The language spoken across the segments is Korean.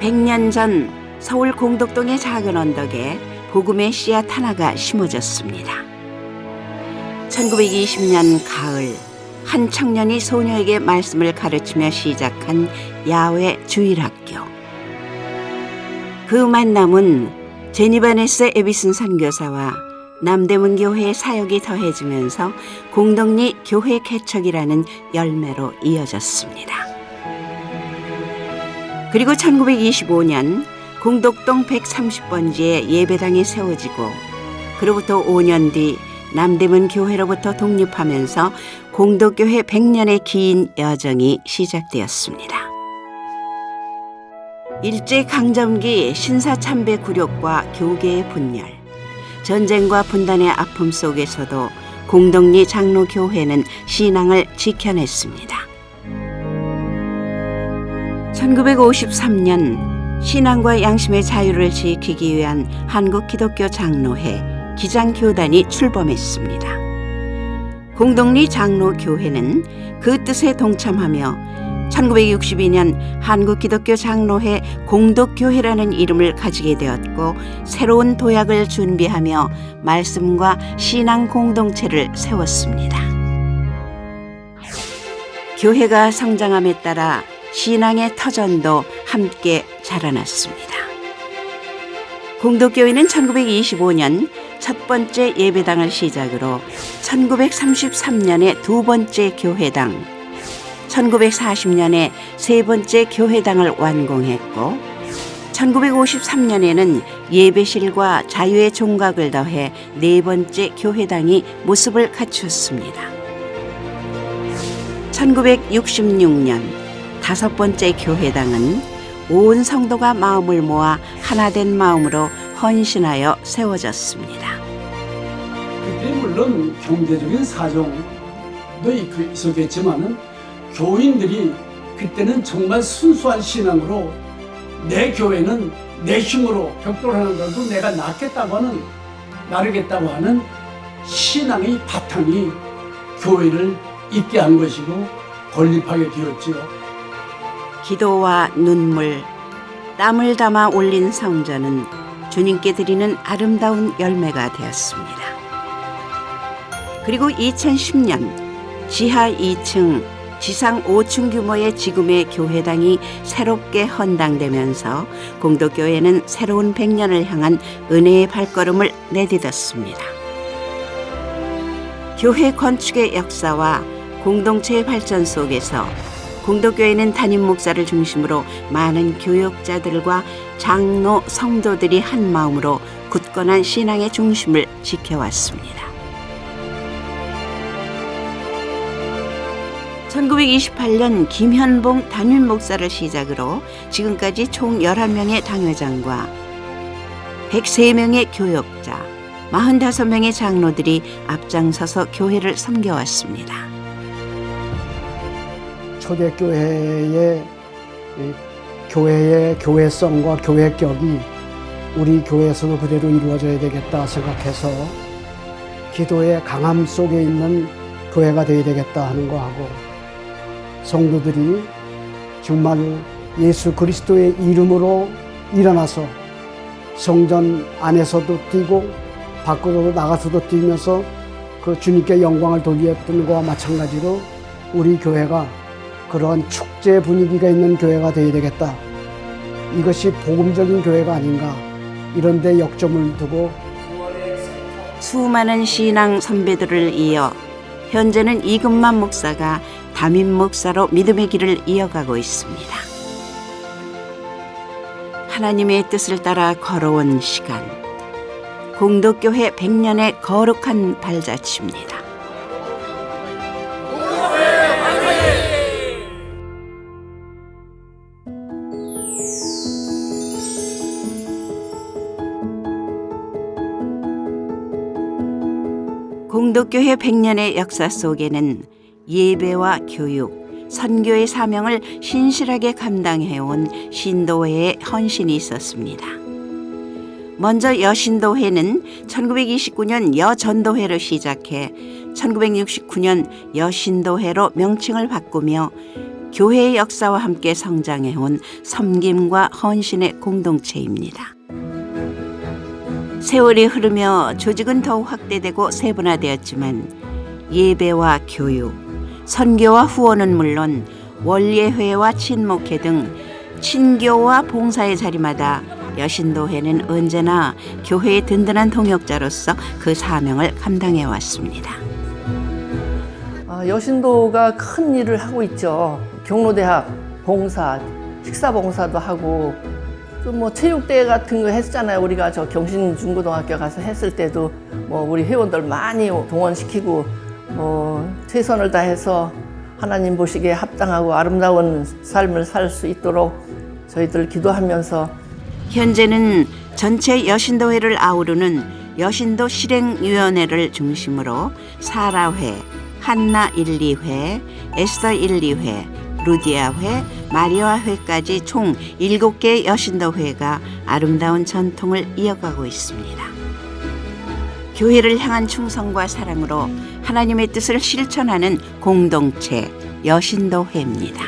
100년 전 서울 공덕동의 작은 언덕에 복음의 씨앗 하나가 심어졌습니다. 1920년 가을, 한 청년이 소녀에게 말씀을 가르치며 시작한 야외 주일학교. 그 만남은 제니바네스 에비슨 선교사와 남대문 교회의 사역이 더해지면서 공덕리 교회 개척이라는 열매로 이어졌습니다. 그리고 1925년 공덕동 130번지에 예배당이 세워지고 그로부터 5년 뒤 남대문 교회로부터 독립하면서 공덕교회 100년의 긴 여정이 시작되었습니다. 일제강점기 신사참배 굴욕과 교계의 분열, 전쟁과 분단의 아픔 속에서도 공덕리 장로교회는 신앙을 지켜냈습니다. 1953년 신앙과 양심의 자유를 지키기 위한 한국기독교 장로회 기장교단이 출범했습니다. 공덕리 장로교회는 그 뜻에 동참하며 1962년 한국기독교 장로회 공덕교회라는 이름을 가지게 되었고 새로운 도약을 준비하며 말씀과 신앙 공동체를 세웠습니다. 교회가 성장함에 따라 신앙의 터전도 함께 자라났습니다. 공덕교회는 1925년 첫 번째 예배당을 시작으로 1933년에 두 번째 교회당, 1940년에 세 번째 교회당을 완공했고 1953년에는 예배실과 자유의 종각을 더해 네 번째 교회당이 모습을 갖추었습니다. 1966년 다섯 번째 교회당은 온 성도가 마음을 모아 하나된 마음으로 헌신하여 세워졌습니다. 그때 물론 경제적인 사정도 있었겠지만은 교인들이 그때는 정말 순수한 신앙으로 내 교회는 내 힘으로 벽돌하는 걸도 내가 낳겠다고 하는 나르겠다고 하는 신앙의 바탕이 교회를 있게 한 것이고 건립하게 되었지요. 기도와 눈물, 땀을 담아 올린 성전은 주님께 드리는 아름다운 열매가 되었습니다. 그리고 2010년 지하 2층, 지상 5층 규모의 지금의 교회당이 새롭게 헌당되면서 공덕교회는 새로운 100년을 향한 은혜의 발걸음을 내딛었습니다. 교회 건축의 역사와 공동체의 발전 속에서 공덕교회는 담임 목사를 중심으로 많은 교역자들과 장로, 성도들이 한 마음으로 굳건한 신앙의 중심을 지켜왔습니다. 1928년 김현봉 담임 목사를 시작으로 지금까지 총 11명의 당회장과 103명의 교역자, 45명의 장로들이 앞장서서 교회를 섬겨왔습니다. 초대교회의 교회의 교회성과 교회격이 우리 교회에서도 그대로 이루어져야 되겠다 생각해서 기도의 강함 속에 있는 교회가 되어야 되겠다 하는 거하고 성도들이 정말 예수 그리스도의 이름으로 일어나서 성전 안에서도 뛰고 밖으로 나가서도 뛰면서 그 주님께 영광을 돌렸던 것과 마찬가지로 우리 교회가 그러한 축제 분위기가 있는 교회가 되어야 되겠다. 이것이 복음적인 교회가 아닌가 이런 데 역점을 두고 수많은 신앙 선배들을 이어 현재는 이금만 목사가 담임 목사로 믿음의 길을 이어가고 있습니다. 하나님의 뜻을 따라 걸어온 시간, 공덕교회 100년의 거룩한 발자취입니다. 공덕교회 100년의 역사 속에는 예배와 교육, 선교의 사명을 신실하게 감당해온 신도회의 헌신이 있었습니다. 먼저 여신도회는 1929년 여전도회로 시작해 1969년 여신도회로 명칭을 바꾸며 교회의 역사와 함께 성장해온 섬김과 헌신의 공동체입니다. 세월이 흐르며 조직은 더욱 확대되고 세분화되었지만 예배와 교육, 선교와 후원은 물론 원예회와 친목회 등 친교와 봉사의 자리마다 여신도회는 언제나 교회의 든든한 동역자로서 그 사명을 감당해 왔습니다. 여신도가 큰 일을 하고 있죠. 경로대학 봉사, 식사봉사도 하고 또 뭐 체육대회 같은 거 했잖아요. 우리가 저 경신중고등학교 가서 했을 때도 뭐 우리 회원들 많이 동원시키고 최선을 다해서 하나님 보시기에 합당하고 아름다운 삶을 살 수 있도록 저희들 기도하면서 현재는 전체 여신도회를 아우르는 여신도 실행위원회를 중심으로 사라회, 한나 1, 2회, 에스더 1, 2회, 루디아회, 마리아회까지 총 7개의 여신도회가 아름다운 전통을 이어가고 있습니다. 교회를 향한 충성과 사랑으로 하나님의 뜻을 실천하는 공동체 여신도회입니다.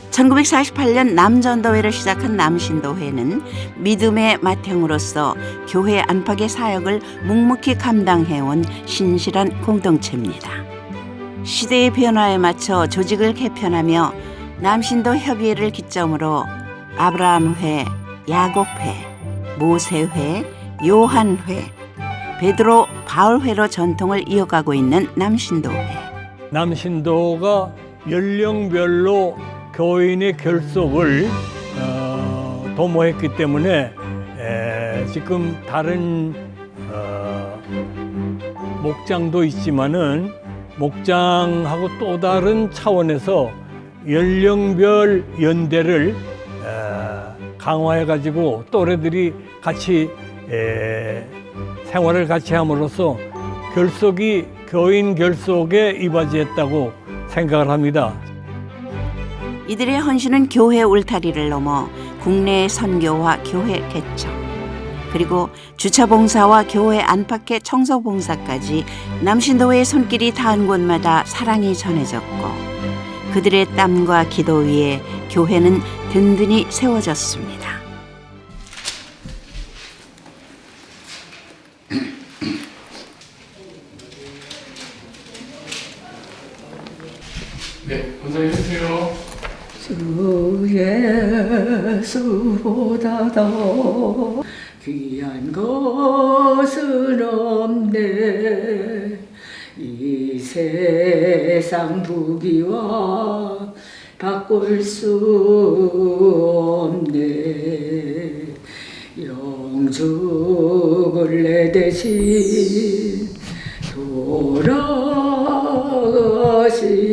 1948년 남전도회를 시작한 남신도회는 믿음의 맏형으로서 교회 안팎의 사역을 묵묵히 감당해온 신실한 공동체입니다. 시대의 변화에 맞춰 조직을 개편하며 남신도 협의회를 기점으로 아브라함회, 야곱회, 모세회, 요한회, 베드로, 바울회로 전통을 이어가고 있는 남신도회. 남신도가 연령별로 교인의 결속을 도모했기 때문에 지금 다른 목장도 있지만은 목장하고 또 다른 차원에서 연령별 연대를 강화해가지고 또래들이 같이 생활을 같이 함으로써 결속이 교인 결속에 이바지했다고 생각을 합니다. 이들의 헌신은 교회 울타리를 넘어 국내의 선교와 교회 개척, 그리고 주차 봉사와 교회 안팎의 청소 봉사까지 남신도회의 손길이 닿은 곳마다 사랑이 전해졌고 그들의 땀과 기도 위에 교회는 든든히 세워졌습니다. 네, 원장님 해주세요. 주 예수보다 더 귀한 것은 없네. 이 세상 부귀와 바꿀 수 없네. 영죽을 내 대신 돌아가신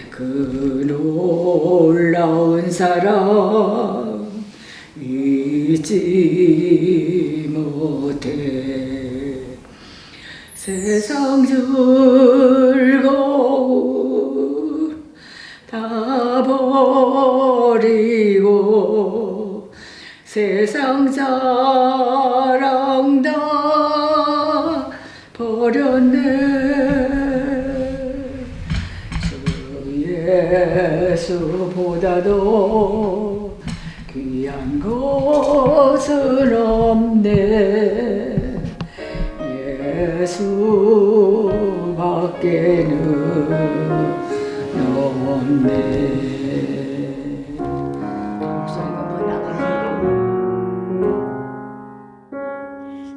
그 놀라운 사랑 잊지 못해. 세상 즐거움 다 버리고 세상 자랑 다 버렸네. 예수보다도 귀한 것은 없네. 예수밖에는 없네.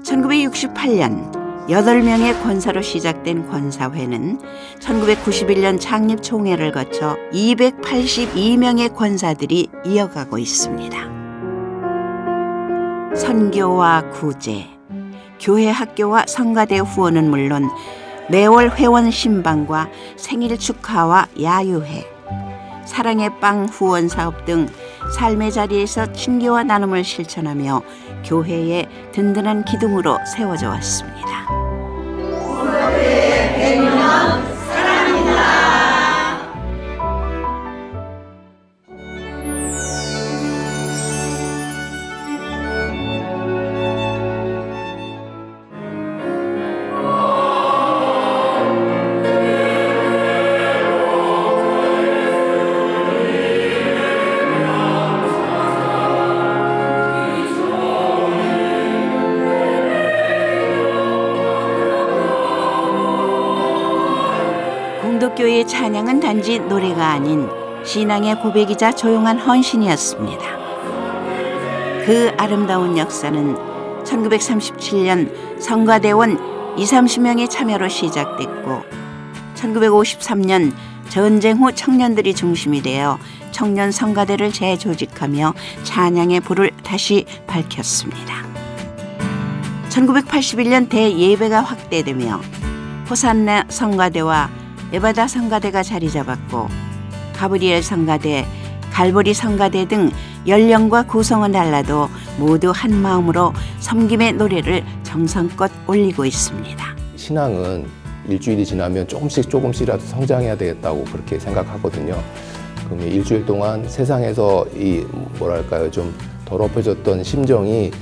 1968년 8명의 권사로 시작된 권사회는 1991년 창립 총회를 거쳐 282명의 권사들이 이어가고 있습니다. 선교와 구제, 교회 학교와 성가대 후원은 물론 매월 회원 신방과 생일 축하와 야유회, 사랑의 빵 후원 사업 등 삶의 자리에서 친교와 나눔을 실천하며 교회의 든든한 기둥으로 세워져 왔습니다. 그때의 찬양은 단지 노래가 아닌 신앙의 고백이자 조용한 헌신이었습니다. 그 아름다운 역사는 1937년 성가대원 20-30명의 참여로 시작됐고 1953년 전쟁 후 청년들이 중심이 되어 청년 성가대를 재조직하며 찬양의 불을 다시 밝혔습니다. 1981년 대예배가 확대되며 호산나 성가대와 에바다 성가대가 자리 잡았고 가브리엘 성가대, 갈보리 성가대 등 연령과 구성은 달라도 모두 한 마음으로 섬김의 노래를 정성껏 올리고 있습니다. 신앙은 일주일이 지나면 조금씩이라도 성장해야 되겠다고 그렇게 생각하거든요. 그럼 일주일 동안 세상에서 좀 더럽혀졌던 심정이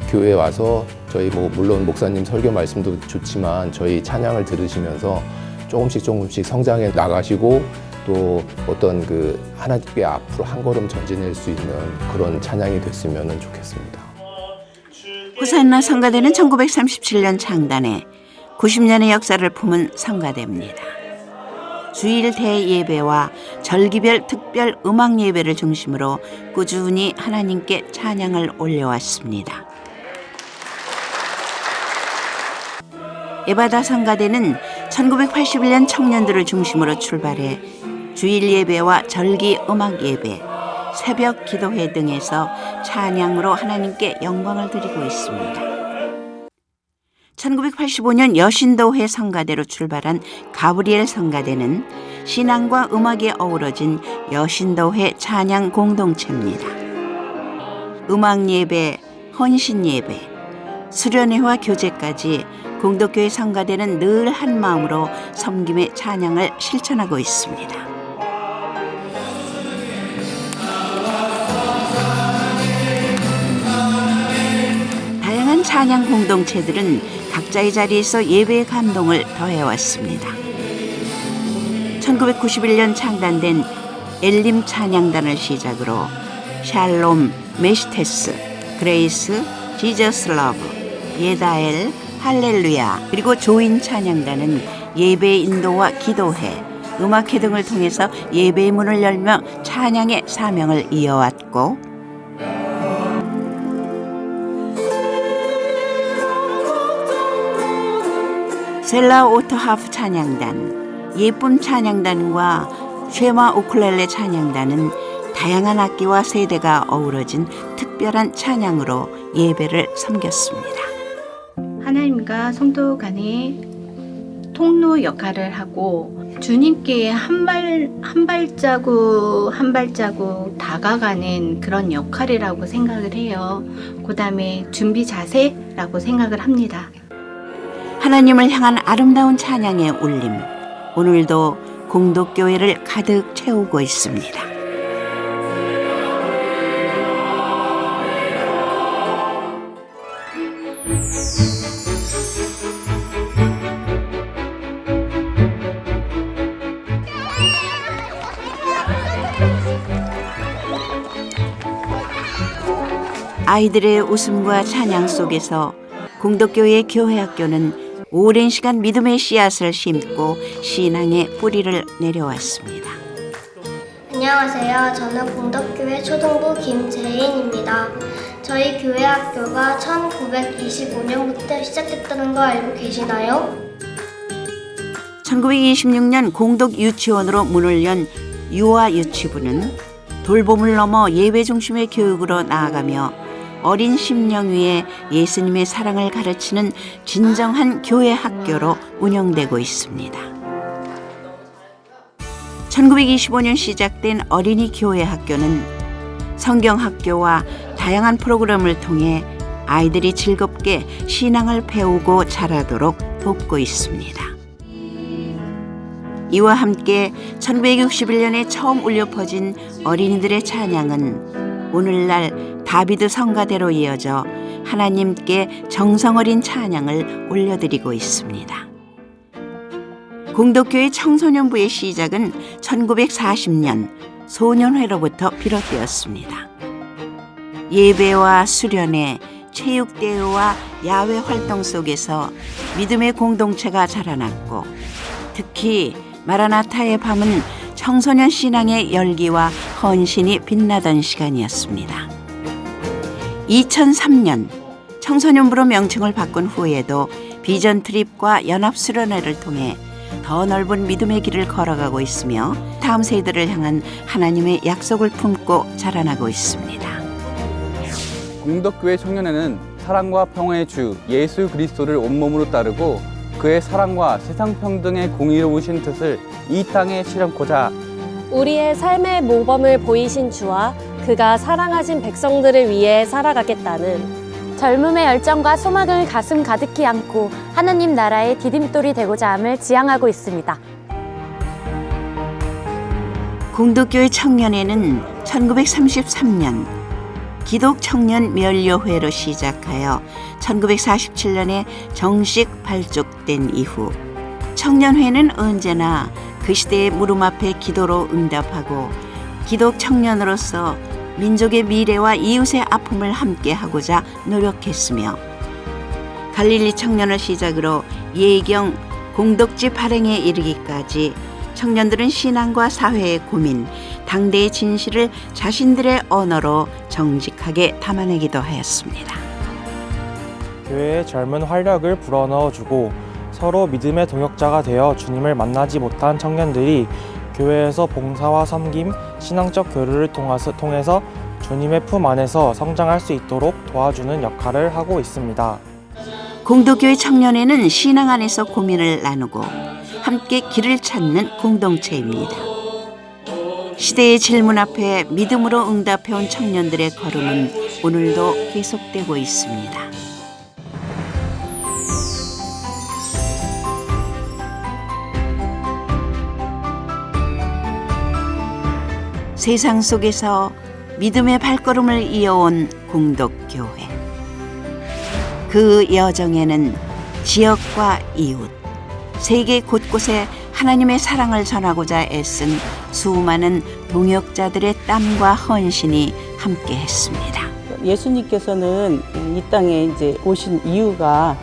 교회에 와서 저희 물론 목사님 설교 말씀도 좋지만 저희 찬양을 들으시면서 조금씩 성장해 나가시고 또 어떤 하나님께 앞으로 한 걸음 전진할 수 있는 그런 찬양이 됐으면 좋겠습니다. 호산나 성가대는 1937년 창단해 90년의 역사를 품은 성가대입니다. 주일 대예배와 절기별 특별 음악 예배를 중심으로 꾸준히 하나님께 찬양을 올려왔습니다. 에바다 성가대는 1981년 청년들을 중심으로 출발해 주일 예배와 절기 음악 예배, 새벽 기도회 등에서 찬양으로 하나님께 영광을 드리고 있습니다. 1985년 여신도회 성가대로 출발한 가브리엘 성가대는 신앙과 음악이 어우러진 여신도회 찬양 공동체입니다. 음악 예배, 헌신 예배, 수련회와 교제까지 공덕교회 성가대는 늘 한 마음으로 섬김의 찬양을 실천하고 있습니다. 다양한 찬양 공동체들은 각자의 자리에서 예배의 감동을 더해왔습니다. 1991년 창단된 엘림 찬양단을 시작으로 샬롬, 메시테스, 그레이스, 지저스 러브, 예다엘, 할렐루야 그리고 조인 찬양단은 예배 인도와 기도회, 음악회 등을 통해서 예배의 문을 열며 찬양의 사명을 이어왔고 셀라 오토하프 찬양단, 예쁨 찬양단과 쉐마 우쿨렐레 찬양단은 다양한 악기와 세대가 어우러진 특별한 찬양으로 예배를 섬겼습니다. 하나님과 성도 간의 통로 역할을 하고 주님께 한 발자국 다가가는 그런 역할이라고 생각을 해요. 그 다음에 준비 자세라고 생각을 합니다. 하나님을 향한 아름다운 찬양의 울림, 오늘도 공덕교회를 가득 채우고 있습니다. 아이들의 웃음과 찬양 속에서 공덕교회의 교회학교는 오랜 시간 믿음의 씨앗을 심고 신앙의 뿌리를 내려왔습니다. 안녕하세요. 저는 공덕교회 초등부 김재인입니다. 저희 교회 학교가 1925년부터 시작됐다는 거 알고 계시나요? 1926년 공덕 유치원으로 문을 연 유아 유치부는 돌봄을 넘어 예배 중심의 교육으로 나아가며 어린 심령 위에 예수님의 사랑을 가르치는 진정한 교회 학교로 운영되고 있습니다. 1925년 시작된 어린이 교회 학교는 성경학교와 다양한 프로그램을 통해 아이들이 즐겁게 신앙을 배우고 자라도록 돕고 있습니다. 이와 함께 1961년에 처음 울려 퍼진 어린이들의 찬양은 오늘날 다비드 성가대로 이어져 하나님께 정성어린 찬양을 올려드리고 있습니다. 공덕교회 청소년부의 시작은 1940년 소년회로부터 비롯되었습니다. 예배와 수련회, 체육대회와 야외 활동 속에서 믿음의 공동체가 자라났고 특히 마라나타의 밤은 청소년 신앙의 열기와 헌신이 빛나던 시간이었습니다. 2003년 청소년부로 명칭을 바꾼 후에도 비전 트립과 연합 수련회를 통해 더 넓은 믿음의 길을 걸어가고 있으며 다음 세대를 향한 하나님의 약속을 품고 자라나고 있습니다. 공덕교회 청년회는 사랑과 평화의 주 예수 그리스도를 온몸으로 따르고 그의 사랑과 세상 평등의 공의로우신 뜻을 이 땅에 실현코자 우리의 삶의 모범을 보이신 주와 그가 사랑하신 백성들을 위해 살아가겠다는 젊음의 열정과 소망을 가슴 가득히 안고 하나님 나라의 디딤돌이 되고자 함을 지향하고 있습니다. 공덕교회 청년회는 1933년 기독청년 면료회로 시작하여 1947년에 정식 발족된 이후 청년회는 언제나 그 시대의 물음 앞에 기도로 응답하고 기독 청년으로서 민족의 미래와 이웃의 아픔을 함께하고자 노력했으며 갈릴리 청년을 시작으로 예경 공덕지 발행에 이르기까지 청년들은 신앙과 사회의 고민, 당대의 진실을 자신들의 언어로 정직하게 담아내기도 하였습니다. 교회의 젊은 활력을 불어넣어주고 서로 믿음의 동역자가 되어 주님을 만나지 못한 청년들이 교회에서 봉사와 섬김, 신앙적 교류를 통해서 주님의 품 안에서 성장할 수 있도록 도와주는 역할을 하고 있습니다. 공덕교회 청년회는 신앙 안에서 고민을 나누고 함께 길을 찾는 공동체입니다. 시대의 질문 앞에 믿음으로 응답해온 청년들의 걸음은 오늘도 계속되고 있습니다. 세상 속에서 믿음의 발걸음을 이어온 공덕교회. 그 여정에는 지역과 이웃, 세계 곳곳에 하나님의 사랑을 전하고자 애쓴 수많은 동역자들의 땀과 헌신이 함께했습니다. 예수님께서는 이 땅에 이제 오신 이유가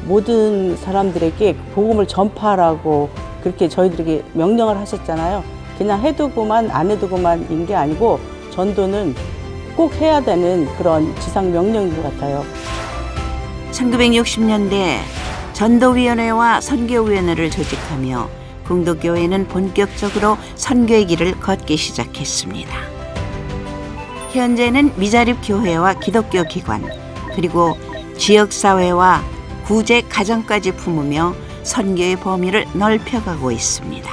모든 사람들에게 복음을 전파하라고 그렇게 저희들에게 명령을 하셨잖아요. 그냥 해두고만 안 해두고만인 게 아니고 전도는 꼭 해야 되는 그런 지상 명령인 것 같아요. 1960년대 전도위원회와 선교위원회를 조직하며 공덕교회는 본격적으로 선교의 길을 걷기 시작했습니다. 현재는 미자립교회와 기독교 기관 그리고 지역사회와 구제 가정까지 품으며 선교의 범위를 넓혀가고 있습니다.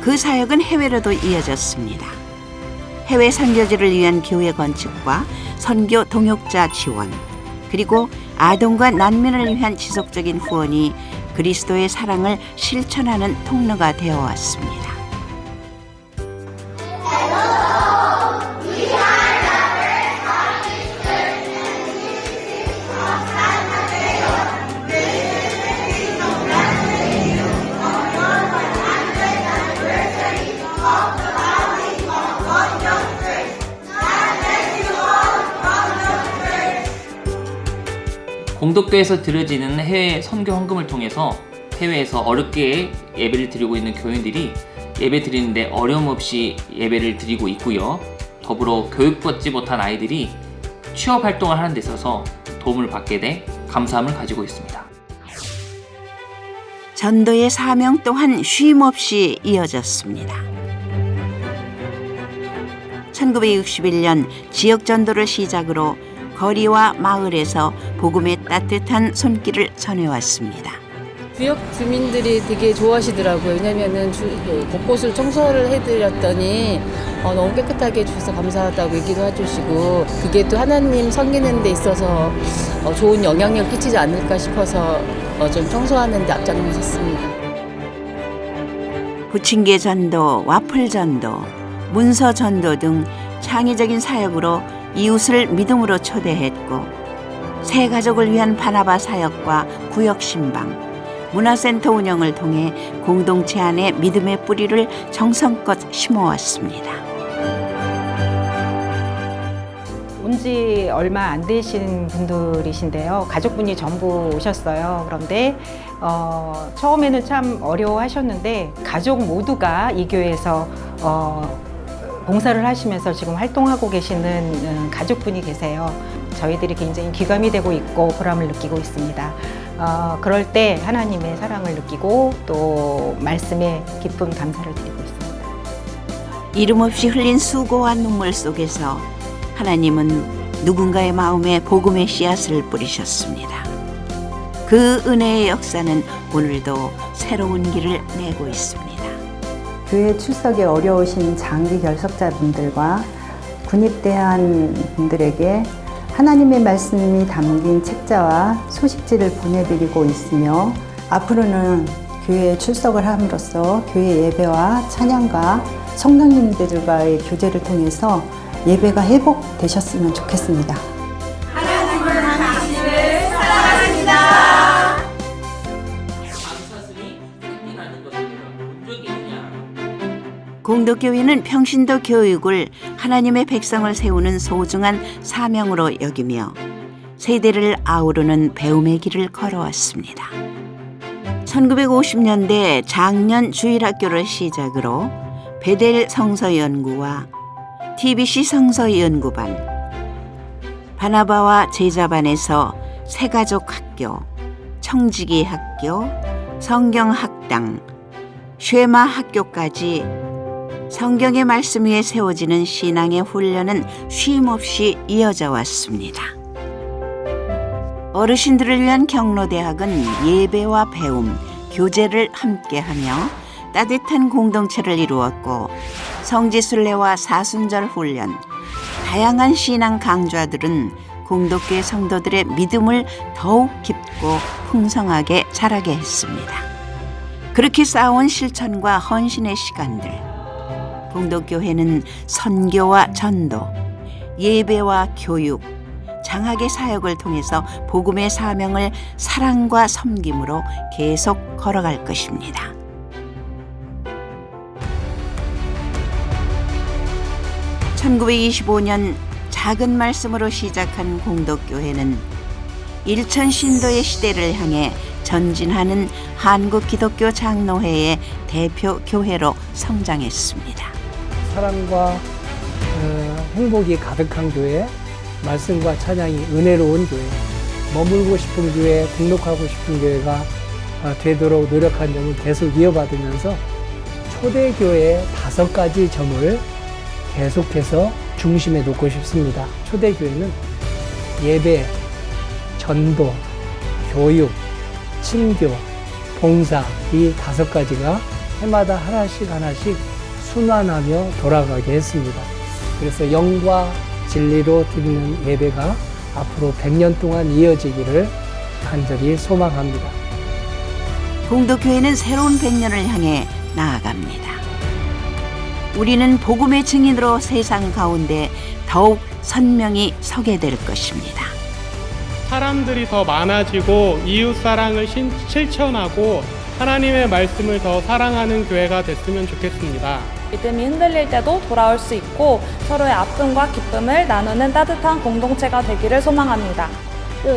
그 사역은 해외로도 이어졌습니다. 해외 선교지를 위한 교회 건축과 선교 동역자 지원 그리고 아동과 난민을 위한 지속적인 후원이 그리스도의 사랑을 실천하는 통로가 되어 왔습니다. 공덕교에서 드려지는 해외 선교 헌금을 통해서 해외에서 어렵게 예배를 드리고 있는 교인들이 예배 드리는데 어려움 없이 예배를 드리고 있고요. 더불어 교육받지 못한 아이들이 취업 활동을 하는 데 있어서 도움을 받게 돼 감사함을 가지고 있습니다. 전도의 사명 또한 쉼없이 이어졌습니다. 1961년 지역 전도를 시작으로 거리와 마을에서 복음의 따뜻한 손길을 전해왔습니다. 구역 주민들이 되게 좋아하시더라고요. 왜냐면은 곳곳을 청소를 해드렸더니 너무 깨끗하게 해주셔서 감사하다고 얘기도 해주시고 그게 또 하나님 섬기는 데 있어서 좋은 영향력을 끼치지 않을까 싶어서 좀 청소하는 데 앞장섰습니다. 부침개 전도, 와플 전도, 문서 전도 등 창의적인 사역으로 이웃을 믿음으로 초대했고 새 가족을 위한 바나바 사역과 구역 신방, 문화센터 운영을 통해 공동체 안에 믿음의 뿌리를 정성껏 심어왔습니다. 온 지 얼마 안 되신 분들이신데요. 가족분이 전부 오셨어요. 그런데 처음에는 참 어려워하셨는데 가족 모두가 이 교회에서 봉사를 하시면서 지금 활동하고 계시는 가족분이 계세요. 저희들이 굉장히 귀감이 되고 있고 보람을 느끼고 있습니다. 그럴 때 하나님의 사랑을 느끼고 또 말씀에 기쁨 감사를 드리고 있습니다. 이름 없이 흘린 수고와 눈물 속에서 하나님은 누군가의 마음에 복음의 씨앗을 뿌리셨습니다. 그 은혜의 역사는 오늘도 새로운 길을 내고 있습니다. 교회 출석이 어려우신 장기 결석자분들과 군입대한 분들에게 하나님의 말씀이 담긴 책자와 소식지를 보내드리고 있으며 앞으로는 교회에 출석을 함으로써 교회 예배와 찬양과 성도님들과의 교제를 통해서 예배가 회복되셨으면 좋겠습니다. 하나님은 당신을 사랑하십니다. 공덕교회는 평신도 교육을 하나님의 백성을 세우는 소중한 사명으로 여기며 세대를 아우르는 배움의 길을 걸어왔습니다. 1950년대 작년 주일학교를 시작으로 베델 성서연구와 TBC 성서연구반, 바나바와 제자반에서 새가족학교, 청지기 학교, 성경학당, 쉐마 학교까지 성경의 말씀 위에 세워지는 신앙의 훈련은 쉼없이 이어져 왔습니다. 어르신들을 위한 경로대학은 예배와 배움, 교제를 함께하며 따뜻한 공동체를 이루었고 성지순례와 사순절 훈련, 다양한 신앙 강좌들은 공덕교회 성도들의 믿음을 더욱 깊고 풍성하게 자라게 했습니다. 그렇게 쌓아온 실천과 헌신의 시간들, 공덕교회는 선교와 전도, 예배와 교육, 장학의 사역을 통해서 복음의 사명을 사랑과 섬김으로 계속 걸어갈 것입니다. (1925년) 작은 말씀으로 시작한 공덕교회는 일천 신도의 시대를 향해 전진하는 한국 기독교 장로회의 대표 교회로 성장했습니다. 사랑과 행복이 가득한 교회, 말씀과 찬양이 은혜로운 교회, 머물고 싶은 교회, 등록하고 싶은 교회가 되도록 노력한 점을 계속 이어받으면서 초대교회의 5가지 점을 계속해서 중심에 놓고 싶습니다. 초대교회는 예배, 전도, 교육, 친교, 봉사 이 5가지가 해마다 하나씩 순환하며 돌아가게 했습니다. 그래서 영과 진리로 드리는 예배가 앞으로 100년 동안 이어지기를 간절히 소망합니다. 공덕교회는 새로운 100년을 향해 나아갑니다. 우리는 복음의 증인으로 세상 가운데 더욱 선명히 서게 될 것입니다. 사람들이 더 많아지고 이웃사랑을 실천하고 하나님의 말씀을 더 사랑하는 교회가 됐으면 좋겠습니다. 믿음이 흔들릴 때도 돌아올 수 있고 서로의 아픔과 기쁨을 나누는 따뜻한 공동체가 되기를 소망합니다.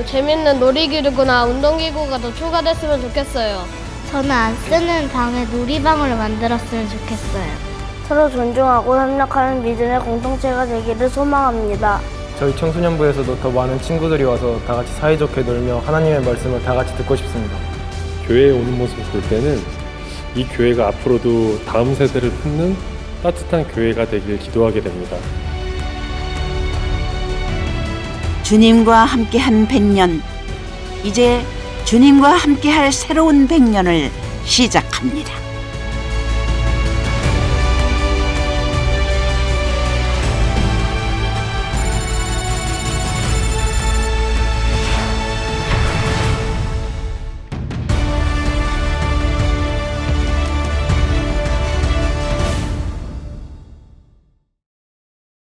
재밌는 놀이기구나 운동기구가 더 추가됐으면 좋겠어요. 저는 안 쓰는 방에 놀이방을 만들었으면 좋겠어요. 서로 존중하고 협력하는 믿음의 공동체가 되기를 소망합니다. 저희 청소년부에서도 더 많은 친구들이 와서 다 같이 사이좋게 놀며 하나님의 말씀을 다 같이 듣고 싶습니다. 교회에 오는 모습을 볼 때는 이 교회가 앞으로도 다음 세대를 품는 따뜻한 교회가 되길 기도하게 됩니다. 주님과 함께한 100년, 이제 주님과 함께할 새로운 100년을 시작합니다.